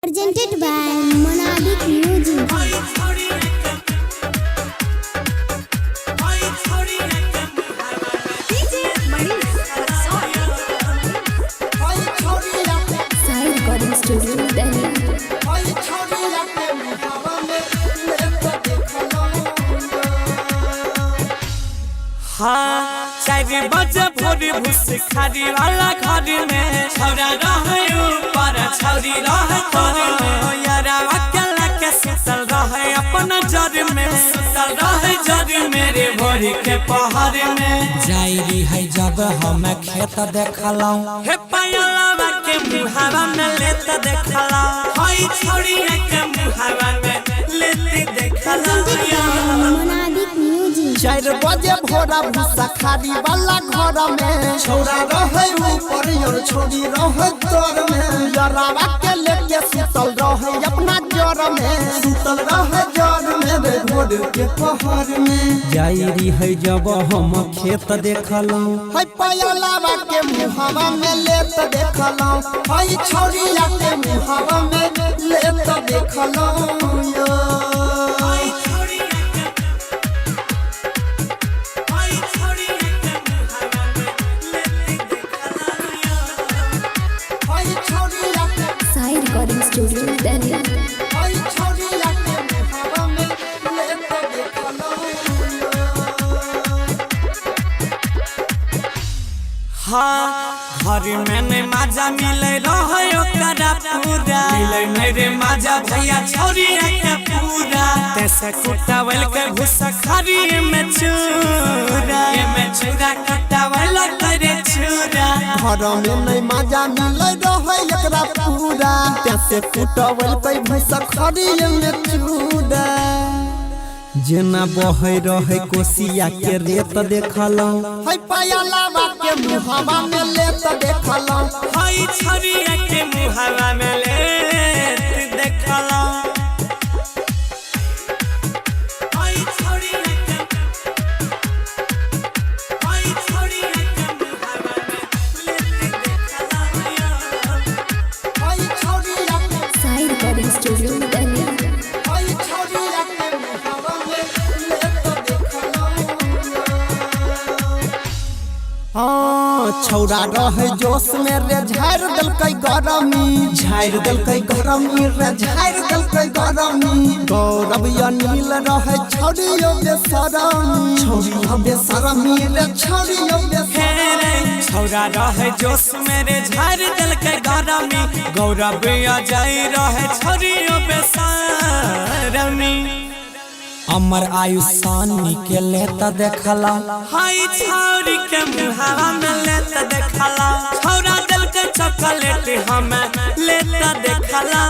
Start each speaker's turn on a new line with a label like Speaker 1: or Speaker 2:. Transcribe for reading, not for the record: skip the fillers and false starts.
Speaker 1: Presented by Monadic Music. Sai Recording Studio, Delhi.
Speaker 2: हाँ, 4 बजे भोरी भूस खारी वाला घर में छौरा रहे ऊपर छौरी रहे घर में यारा अकेला के सुतल रहे अपना जर में सुतल रहे जर मेरे भोरी के पहाड़ में
Speaker 3: जाइरी है जब हम खेत देखलौं
Speaker 2: हे पायलवा के मुहावा में लेत देखला हई छौरी के मुहावा में लेत देखला
Speaker 1: Monadic Music.
Speaker 4: 4 बजे भोरा भूसा खारी वाला घर में छौरा रहे ऊपर और छोरी रहे तर में जरावा के लेके सुतल रहे अपना जर में सुतल रहे जर में रे भोर के पहाड़ में
Speaker 3: जाइरी है जब हम खेत देखलौं
Speaker 4: है पायलवा के मुहावा में लेत देखलौं है छौरिया के मुहावा में लेत देखलौं यो
Speaker 1: Sai Recording Studio, Delhi.
Speaker 2: हाँ, घर में नहीं मजा मिले रहे ओकरा पूरा मिले मेरे मजा भैया छौरी के पूरा तैसे कुटावल के घुसा खारी में चूरा ये में चूरा कुटावल करे चूरा
Speaker 4: घर में नहीं मजा मिले रहे एकरा पूरा तैसे कुटावल पे भैंसा खरी में चूड़ा
Speaker 3: जेना बहे रहे कोसिया के रेत देखलौं
Speaker 4: है पायलवा के मुहावा में लेत देखलौं
Speaker 2: हई छौरी के मुहावा में लेत देखला हई छौरी के मुहावा में लेत देखला
Speaker 4: है छौरिया के
Speaker 1: Sai Recording Studio, Delhi.
Speaker 4: है छौरिया के मुहावा में लेत देखलौं हाँ छौरा रहे जोश में रे झाड़ दलकै गरमी रे झाड़ दलकै गरमी गौरव अनिल रहे छौरियो बेशरमी रे छौरियो बेशरमी
Speaker 2: छौरा रहे जोश मेरे झाड़ दल के गरमी गौरव अजय रहे छौरियो बेशरमी
Speaker 3: अमर आयुष्मान के लेत देखलौं
Speaker 2: हई छौरी के मुहावा में लेत देखला छौरा दल के चॉकलेट हमें लेत देखला